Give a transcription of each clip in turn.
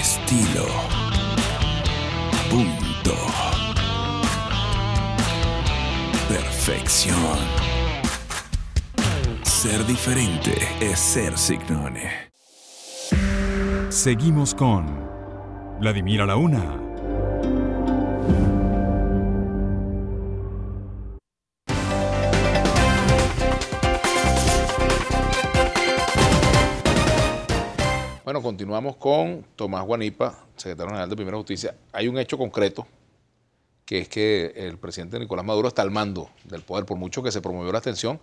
Estilo. Punto. Perfección. Ser diferente es ser Signone. Seguimos con Vladimir a la Una. Bueno, continuamos con Tomás Guanipa, secretario general de Primera Justicia. Hay un hecho concreto, que es que el presidente Nicolás Maduro está al mando del poder. Por mucho que se promovió la abstención,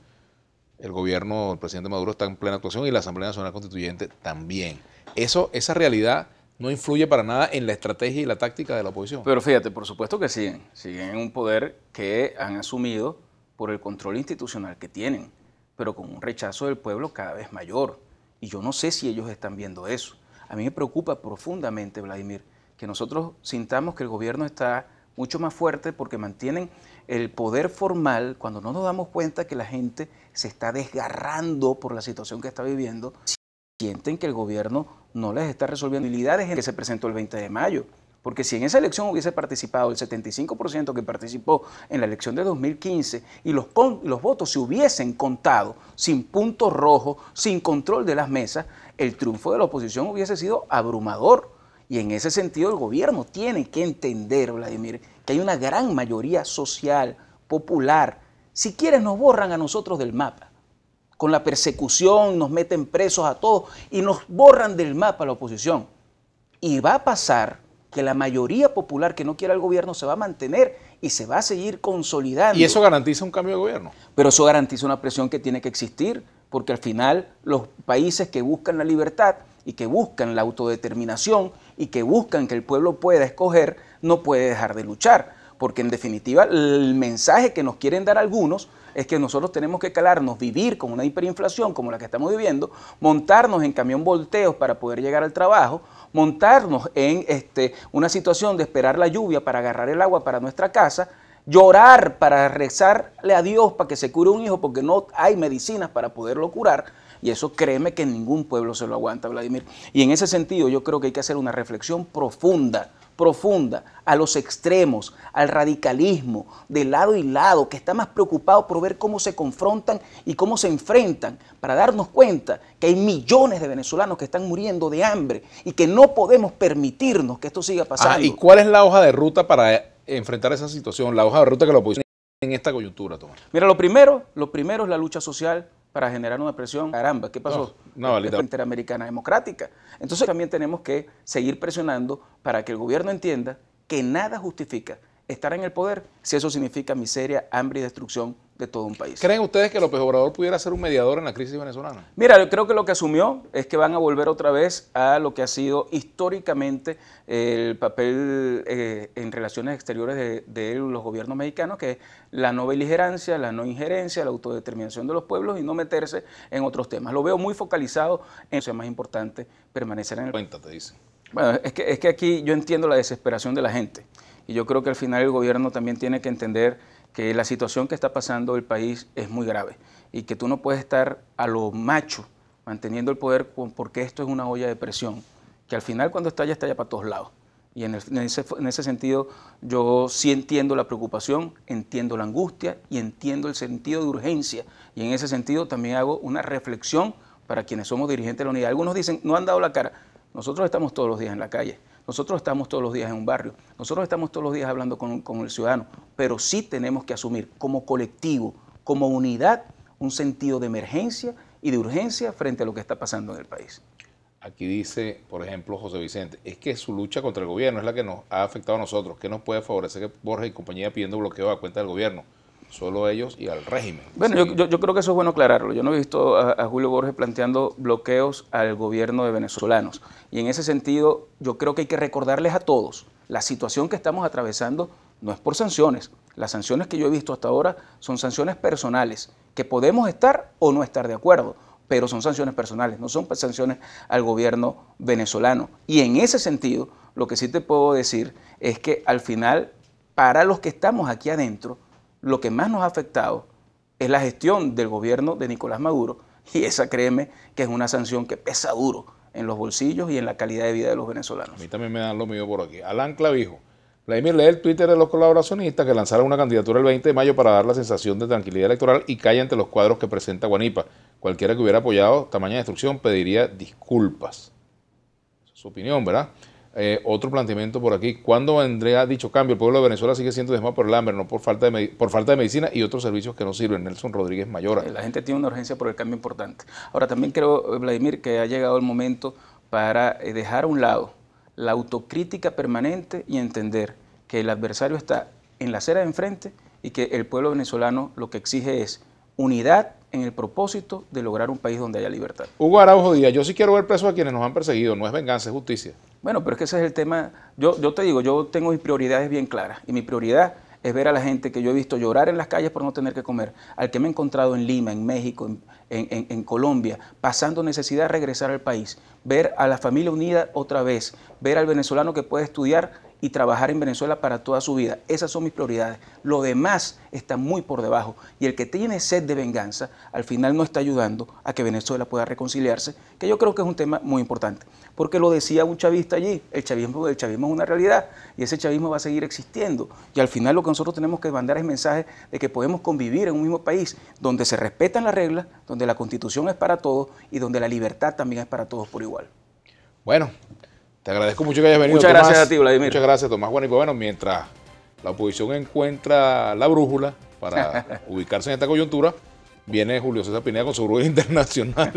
el gobierno del presidente Maduro está en plena actuación y la Asamblea Nacional Constituyente también. Esa realidad no influye para nada en la estrategia y la táctica de la oposición. Pero fíjate, por supuesto que siguen en un poder que han asumido por el control institucional que tienen, pero con un rechazo del pueblo cada vez mayor. Y yo no sé si ellos están viendo eso. A mí me preocupa profundamente, Vladimir, que nosotros sintamos que el gobierno está mucho más fuerte porque mantienen el poder formal cuando no nos damos cuenta que la gente se está desgarrando por la situación que está viviendo. Sienten que el gobierno no les está resolviendo habilidades en que se presentó el 20 de mayo. Porque si en esa elección hubiese participado el 75% que participó en la elección de 2015 y los votos se hubiesen contado sin puntos rojos, sin control de las mesas, el triunfo de la oposición hubiese sido abrumador. Y en ese sentido el gobierno tiene que entender, Vladimir, que hay una gran mayoría social, popular. Si quieren nos borran a nosotros del mapa. Con la persecución nos meten presos a todos y nos borran del mapa a la oposición. Y va a pasar que la mayoría popular que no quiera el gobierno se va a mantener y se va a seguir consolidando. ¿Y eso garantiza un cambio de gobierno? Pero eso garantiza una presión que tiene que existir, porque al final los países que buscan la libertad y que buscan la autodeterminación y que buscan que el pueblo pueda escoger, no puede dejar de luchar, porque en definitiva el mensaje que nos quieren dar algunos es que nosotros tenemos que calarnos, vivir con una hiperinflación como la que estamos viviendo, montarnos en camión volteos para poder llegar al trabajo, montarnos en una situación de esperar la lluvia para agarrar el agua para nuestra casa, llorar para rezarle a Dios para que se cure un hijo porque no hay medicinas para poderlo curar, y eso créeme que ningún pueblo se lo aguanta, Vladimir. Y en ese sentido yo creo que hay que hacer una reflexión profunda a los extremos, al radicalismo, de lado y lado, que está más preocupado por ver cómo se confrontan y cómo se enfrentan, para darnos cuenta que hay millones de venezolanos que están muriendo de hambre y que no podemos permitirnos que esto siga pasando. ¿Y cuál es la hoja de ruta para enfrentar esa situación? La hoja de ruta que la oposición en esta coyuntura, Tomás. Mira, lo primero es la lucha social para generar una presión. Caramba, ¿qué pasó? La Interamericana Democrática. Entonces también tenemos que seguir presionando para que el gobierno entienda que nada justifica estar en el poder si eso significa miseria, hambre y destrucción de todo un país. ¿Creen ustedes que López Obrador pudiera ser un mediador en la crisis venezolana? Mira, yo creo que lo que asumió es que van a volver otra vez a lo que ha sido históricamente el papel en relaciones exteriores de los gobiernos mexicanos, que es la no beligerancia, la no injerencia, la autodeterminación de los pueblos y no meterse en otros temas. Lo veo muy focalizado en eso, es más importante permanecer en el... Cuenta, te dicen. Bueno, es que aquí yo entiendo la desesperación de la gente y yo creo que al final el gobierno también tiene que entender que la situación que está pasando el país es muy grave y que tú no puedes estar a lo macho manteniendo el poder porque esto es una olla de presión, que al final cuando estalla para todos lados. Y en ese sentido yo sí entiendo la preocupación, entiendo la angustia y entiendo el sentido de urgencia. Y en ese sentido también hago una reflexión para quienes somos dirigentes de la unidad. Algunos dicen, no han dado la cara. Nosotros estamos todos los días en la calle. Nosotros estamos todos los días en un barrio, nosotros estamos todos los días hablando con el ciudadano, pero sí tenemos que asumir como colectivo, como unidad, un sentido de emergencia y de urgencia frente a lo que está pasando en el país. Aquí dice, por ejemplo, José Vicente, es que su lucha contra el gobierno es la que nos ha afectado a nosotros. ¿Qué nos puede favorecer que Borges y compañía pidiendo bloqueo a cuenta del gobierno? Solo ellos y al régimen. Bueno, sí. yo creo que eso es bueno aclararlo. Yo no he visto a Julio Borges planteando bloqueos al gobierno de venezolanos. Y en ese sentido, yo creo que hay que recordarles a todos, la situación que estamos atravesando no es por sanciones. Las sanciones que yo he visto hasta ahora son sanciones personales, que podemos estar o no estar de acuerdo, pero son sanciones personales, no son sanciones al gobierno venezolano. Y en ese sentido, lo que sí te puedo decir es que al final, para los que estamos aquí adentro, lo que más nos ha afectado es la gestión del gobierno de Nicolás Maduro, y esa créeme que es una sanción que pesa duro en los bolsillos y en la calidad de vida de los A venezolanos. mí también me dan lo mío por aquí. Alan Clavijo. Vladimir, lee el Twitter de los colaboracionistas que lanzaron una candidatura el 20 de mayo para dar la sensación de tranquilidad electoral y calla ante los cuadros que presenta Guanipa. Cualquiera que hubiera apoyado tamaña destrucción pediría disculpas. Esa es su opinión, ¿verdad? Otro planteamiento por aquí. ¿Cuándo vendrá dicho cambio? El pueblo de Venezuela sigue siendo diezmado por el hambre, no por falta de medicina y otros servicios que no sirven. Nelson Rodríguez Mayora. La gente tiene una urgencia por el cambio importante. Ahora, también creo, Vladimir, que ha llegado el momento para dejar a un lado la autocrítica permanente y entender que el adversario está en la acera de enfrente y que el pueblo venezolano lo que exige es unidad en el propósito de lograr un país donde haya libertad. Hugo Araujo Díaz, yo sí quiero ver presos a quienes nos han perseguido, no es venganza, es justicia. Bueno, pero es que ese es el tema. Yo te digo, yo tengo mis prioridades bien claras y mi prioridad es ver a la gente que yo he visto llorar en las calles por no tener que comer, al que me he encontrado en Lima, en México, en Colombia, pasando necesidad, regresar al país, ver a la familia unida otra vez, ver al venezolano que puede estudiar y trabajar en Venezuela para toda su vida. Esas son mis prioridades. Lo demás está muy por debajo y el que tiene sed de venganza al final no está ayudando a que Venezuela pueda reconciliarse, que yo creo que es un tema muy importante. Porque lo decía un chavista allí, el chavismo es una realidad y ese chavismo va a seguir existiendo. Y al final lo que nosotros tenemos que mandar es mensaje de que podemos convivir en un mismo país donde se respetan las reglas, donde la Constitución es para todos y donde la libertad también es para todos por igual. Bueno, te agradezco mucho que hayas venido. Muchas gracias a ti, Vladimir. Muchas gracias, Tomás Guanipa. Bueno, mientras la oposición encuentra la brújula para ubicarse en esta coyuntura, viene Julio César Pineda con su brújula internacional.